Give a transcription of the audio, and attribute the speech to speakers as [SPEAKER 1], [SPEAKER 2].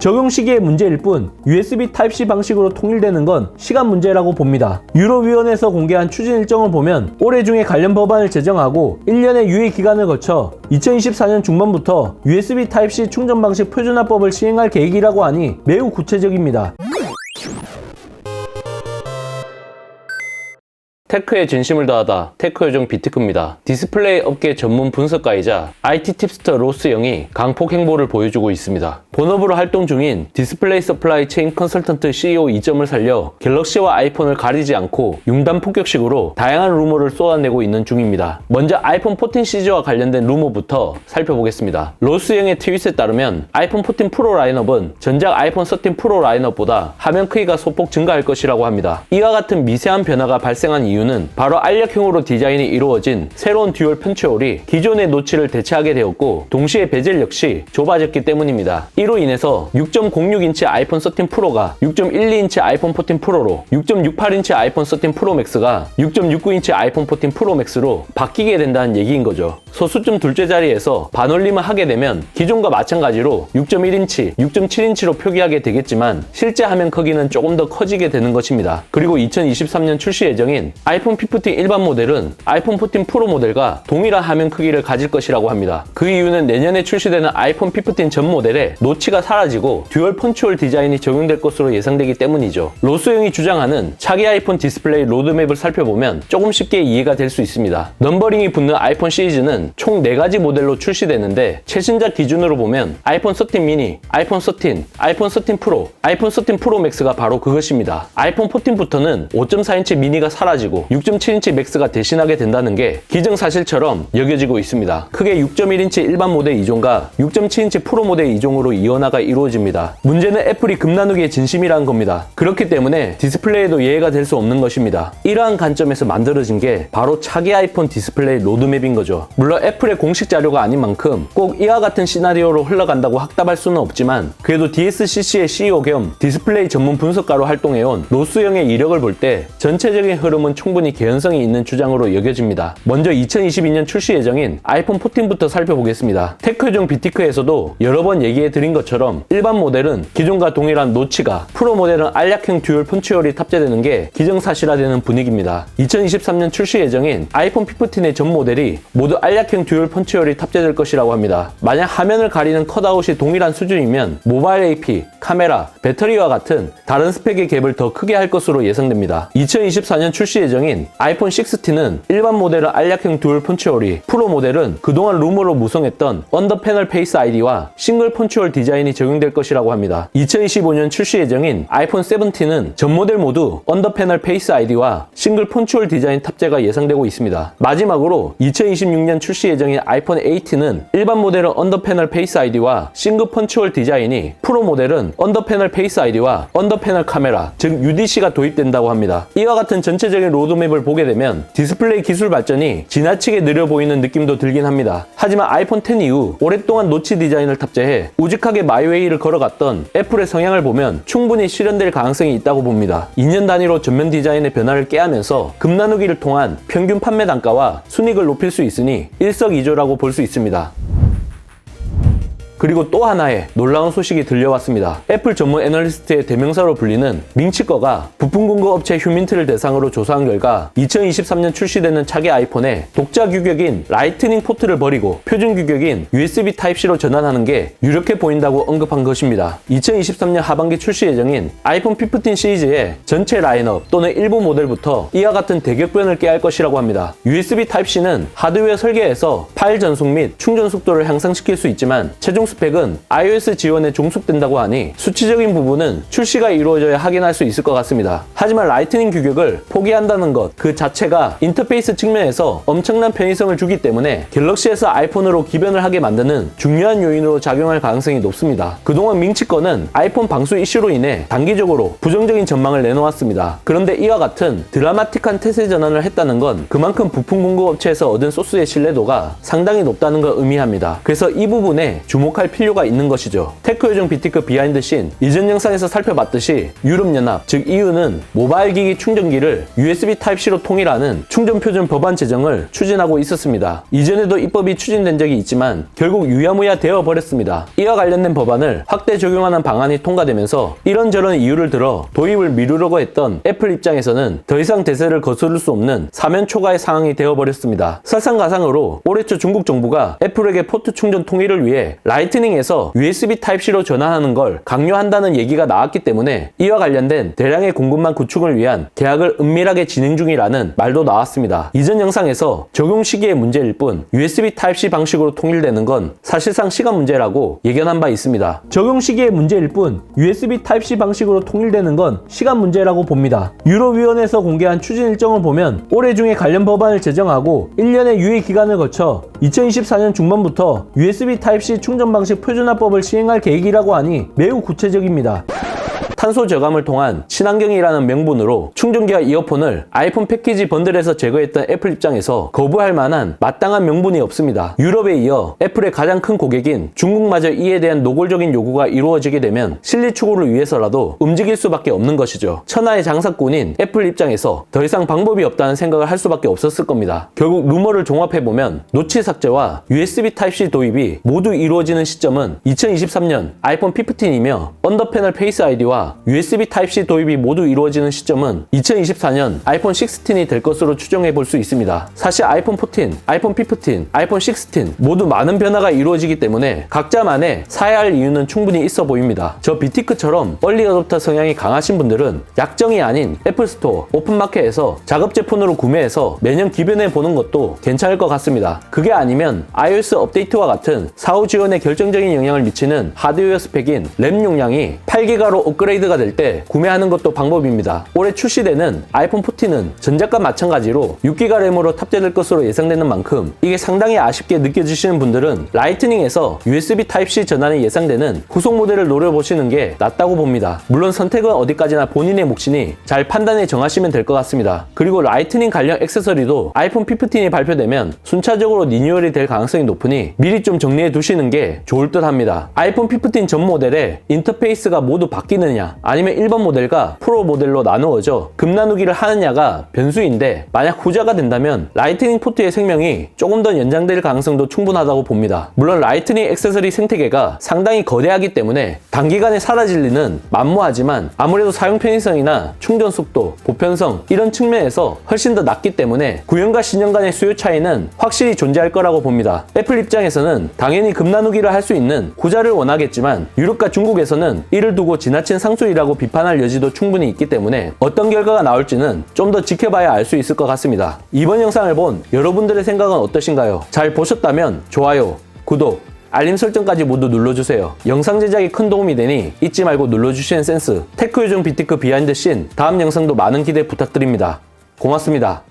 [SPEAKER 1] 적용 시기의 문제일 뿐 USB Type-C 방식으로 통일되는 건 시간 문제라고 봅니다. 유럽위원회에서 공개한 추진 일정을 보면 올해 중에 관련 법안을 제정하고 1년의 유예 기간을 거쳐 2024년 중반부터 USB Type-C 충전 방식 표준화법을 시행할 계획이라고 하니 매우 구체적입니다.
[SPEAKER 2] 테크에 진심을 다하다 테크요정 비티크입니다. 디스플레이 업계 전문 분석가이자 IT 팁스터 로스 영이 강폭 행보를 보여주고 있습니다. 본업으로 활동 중인 디스플레이 서플라이 체인 컨설턴트 CEO 2점을 살려 갤럭시와 아이폰을 가리지 않고 융단 폭격식으로 다양한 루머를 쏟아내고 있는 중입니다. 먼저 아이폰 14 시리즈와 관련된 루머부터 살펴보겠습니다. 로스 영의 트윗에 따르면 아이폰 14 프로 라인업은 전작 아이폰 13 프로 라인업보다 화면 크기가 소폭 증가할 것이라고 합니다. 이와 같은 미세한 변화가 발생한 이유는 바로 알력형으로 디자인이 이루어진 새로운 듀얼 펀치홀이 기존의 노치를 대체하게 되었고 동시에 베젤 역시 좁아졌기 때문입니다. 이로 인해서 6.06인치 아이폰 13 프로가 6.12인치 아이폰 14 프로로 6.68인치 아이폰 13 프로 맥스가 6.69인치 아이폰 14 프로 맥스로 바뀌게 된다는 얘기인 거죠. 소수점 둘째 자리에서 반올림을 하게 되면 기존과 마찬가지로 6.1인치, 6.7인치로 표기하게 되겠지만 실제 화면 크기는 조금 더 커지게 되는 것입니다. 그리고 2023년 출시 예정인 아이폰 15 일반 모델은 아이폰 14 프로 모델과 동일한 화면 크기를 가질 것이라고 합니다. 그 이유는 내년에 출시되는 아이폰 15 전 모델에 노치가 사라지고 듀얼 펀치홀 디자인이 적용될 것으로 예상되기 때문이죠. 로스형이 주장하는 차기 아이폰 디스플레이 로드맵을 살펴보면 조금 쉽게 이해가 될 수 있습니다. 넘버링이 붙는 아이폰 시리즈는 총 4가지 모델로 출시되는데 최신작 기준으로 보면 아이폰 13 미니, 아이폰 13, 아이폰 13 프로, 아이폰 13 프로 맥스가 바로 그것입니다. 아이폰 14부터는 5.4인치 미니가 사라지고 6.7인치 맥스가 대신하게 된다는 게 기정사실처럼 여겨지고 있습니다. 크게 6.1인치 일반 모델 이종과 6.7인치 프로 모델 이종으로 이원화가 이루어집니다. 문제는 애플이 급 나누기의 진심이라는 겁니다. 그렇기 때문에 디스플레이에도 예외가 될 수 없는 것입니다. 이러한 관점에서 만들어진 게 바로 차기 아이폰 디스플레이 로드맵인 거죠. 물론 애플의 공식 자료가 아닌 만큼 꼭 이와 같은 시나리오로 흘러간다고 확답할 수는 없지만 그래도 DSCC의 CEO 겸 디스플레이 전문 분석가로 활동해온 로스형의 이력을 볼 때 전체적인 흐름은 충분히 개연성이 있는 주장으로 여겨집니다. 먼저 2022년 출시 예정인 아이폰 14부터 살펴보겠습니다. 테크요정 비티크에서도 여러 번 얘기해드린 것처럼 일반 모델은 기존과 동일한 노치가, 프로 모델은 알약형 듀얼 펀치홀이 탑재되는 게 기정사실화되는 분위기입니다. 2023년 출시 예정인 아이폰 15의 전 모델이 모두 알약형 듀얼 펀치홀이 탑재될 것이라고 합니다. 만약 화면을 가리는 컷아웃이 동일한 수준이면 모바일 AP, 카메라, 배터리와 같은 다른 스펙의 갭을 더 크게 할 것으로 예상됩니다. 2024년 출시 예정인 아이폰 16는 일반 모델은 알약형 듀얼 펀치홀이, 프로 모델은 그동안 루머로 무성했던 언더 패널 페이스 아이디와 싱글 펀치홀 디자인이 적용될 것이라고 합니다. 2025년 출시 예정인 아이폰 17은 전 모델 모두 언더 패널 페이스 아이디와 싱글 펀치홀 디자인 탑재가 예상되고 있습니다. 마지막으로 2026년 출시 예정인 아이폰 18은 일반 모델은 언더 패널 페이스 아이디와 싱글 펀치홀 디자인이, 프로 모델은 언더 패널 페이스 아이디와 언더 패널 카메라, 즉 UDC가 도입된다고 합니다. 이와 같은 전체적인 로드맵을 보게 되면 디스플레이 기술 발전이 지나치게 느려 보이는 느낌도 들긴 합니다. 하지만 아이폰 10 이후 오랫동안 노치 디자인을 탑재해 우직하게 마이웨이를 걸어갔던 애플의 성향을 보면 충분히 실현될 가능성이 있다고 봅니다. 2년 단위로 전면 디자인의 변화를 깨하면서 급 나누기를 통한 평균 판매 단가와 순이익을 높일 수 있으니 일석이조라고 볼 수 있습니다. 그리고 또 하나의 놀라운 소식이 들려왔습니다. 애플 전문 애널리스트의 대명사로 불리는 밍치거가 부품 공급 업체 휴민트를 대상으로 조사한 결과 2023년 출시되는 차기 아이폰에 독자 규격인 라이트닝 포트를 버리고 표준 규격인 USB Type-C로 전환하는 게 유력해 보인다고 언급한 것입니다. 2023년 하반기 출시 예정인 아이폰 15 시리즈의 전체 라인업 또는 일부 모델부터 이와 같은 대격변을 깨할 것이라고 합니다. USB Type-C는 하드웨어 설계에서 파일 전송 및 충전 속도를 향상시킬 수 있지만 최종 스펙은 iOS 지원에 종속된다고 하니 수치적인 부분은 출시가 이루어져야 확인할 수 있을 것 같습니다. 하지만 라이트닝 규격을 포기한다는 것 그 자체가 인터페이스 측면에서 엄청난 편의성을 주기 때문에 갤럭시에서 아이폰으로 기변을 하게 만드는 중요한 요인으로 작용할 가능성이 높습니다. 그동안 밍치거는 아이폰 방수 이슈로 인해 단기적으로 부정적인 전망을 내놓았습니다. 그런데 이와 같은 드라마틱한 태세 전환을 했다는 건 그만큼 부품 공급 업체에서 얻은 소스의 신뢰도가 상당히 높다는 걸 의미합니다. 그래서 이 부분에 주목해 주목할 필요가 있는 것이죠. 테크 요정 비티크 비하인드 씬, 이전 영상에서 살펴봤듯이 유럽연합, 즉 EU는 모바일 기기 충전기를 USB Type-C로 통일하는 충전 표준 법안 제정을 추진하고 있었습니다. 이전에도 입법이 추진된 적이 있지만 결국 유야무야 되어 버렸습니다. 이와 관련된 법안을 확대 적용하는 방안이 통과되면서 이런저런 이유를 들어 도입을 미루려고 했던 애플 입장에서는 더 이상 대세를 거스를 수 없는 사면 초과의 상황이 되어버렸습니다. 설상가상으로 올해 초 중국 정부가 애플에게 포트 충전 통일을 위해 라이트닝에서 USB Type-C로 전환하는 걸 강요한다는 얘기가 나왔기 때문에 이와 관련된 대량의 공급망 구축을 위한 계약을 은밀하게 진행 중이라는 말도 나왔습니다. 이전 영상에서 적용 시기의 문제일 뿐 USB Type-C 방식으로 통일되는 건 사실상 시간 문제라고 예견한 바 있습니다.
[SPEAKER 1] 적용 시기의 문제일 뿐 USB Type-C 방식으로 통일되는 건 시간 문제라고 봅니다. 유럽위원회에서 공개한 추진 일정을 보면 올해 중에 관련 법안을 제정하고 1년의 유예 기간을 거쳐 2024년 중반부터 USB Type-C 충전 방식 표준화법을 시행할 계획이라고 하니 매우 구체적입니다.
[SPEAKER 2] 탄소 저감을 통한 친환경이라는 명분으로 충전기와 이어폰을 아이폰 패키지 번들에서 제거했던 애플 입장에서 거부할 만한 마땅한 명분이 없습니다. 유럽에 이어 애플의 가장 큰 고객인 중국마저 이에 대한 노골적인 요구가 이루어지게 되면 실리 추구를 위해서라도 움직일 수밖에 없는 것이죠. 천하의 장사꾼인 애플 입장에서 더 이상 방법이 없다는 생각을 할 수밖에 없었을 겁니다. 결국 루머를 종합해보면 노치 삭제와 USB Type-C 도입이 모두 이루어지는 시점은 2023년 아이폰 15이며 언더패널 페이스 아이디와 USB Type-C 도입이 모두 이루어지는 시점은 2024년 아이폰 16이 될 것으로 추정해 볼 수 있습니다. 사실 아이폰 14, 아이폰 15, 아이폰 16 모두 많은 변화가 이루어지기 때문에 각자만의 사야 할 이유는 충분히 있어 보입니다. 저 비티크처럼 얼리 어댑터 성향이 강하신 분들은 약정이 아닌 애플 스토어, 오픈마켓에서 작업제 폰으로 구매해서 매년 기변해 보는 것도 괜찮을 것 같습니다. 그게 아니면 iOS 업데이트와 같은 사후 지원에 결정적인 영향을 미치는 하드웨어 스펙인 램 용량이 8기가로 업그레이드가 될 때 구매하는 것도 방법입니다. 올해 출시되는 아이폰 14은 전작과 마찬가지로 6기가 램으로 탑재될 것으로 예상되는 만큼 이게 상당히 아쉽게 느껴지시는 분들은 라이트닝에서 USB Type-C 전환이 예상되는 후속 모델을 노려보시는 게 낫다고 봅니다. 물론 선택은 어디까지나 본인의 몫이니 잘 판단해 정하시면 될 것 같습니다. 그리고 라이트닝 관련 액세서리도 아이폰 15이 발표되면 순차적으로 리뉴얼이 될 가능성이 높으니 미리 좀 정리해 두시는 게 좋을 듯 합니다. 아이폰 15 전 모델의 인터페이스가 모두 바뀌느냐 아니면 1번 모델과 프로 모델로 나누어져 급나누기를 하느냐가 변수인데 만약 후자가 된다면 라이트닝 포트의 생명이 조금 더 연장될 가능성도 충분하다고 봅니다. 물론 라이트닝 액세서리 생태계가 상당히 거대하기 때문에 단기간에 사라질 리는 만무하지만 아무래도 사용 편의성이나 충전 속도, 보편성 이런 측면에서 훨씬 더 낮기 때문에 구형과 신형 간의 수요 차이는 확실히 존재할 거라고 봅니다. 애플 입장에서는 당연히 급나누기를 할 수 있는 후자를 원하겠지만 유럽과 중국에서는 이를 두고 지나친 상술이라고 비판할 여지도 충분히 있기 때문에 어떤 결과가 나올지는 좀 더 지켜봐야 알 수 있을 것 같습니다. 이번 영상을 본 여러분들의 생각은 어떠신가요? 잘 보셨다면 좋아요, 구독, 알림 설정까지 모두 눌러주세요. 영상 제작에 큰 도움이 되니 잊지 말고 눌러주시는 센스. 테크 요정 비티크 비하인드 씬 다음 영상도 많은 기대 부탁드립니다. 고맙습니다.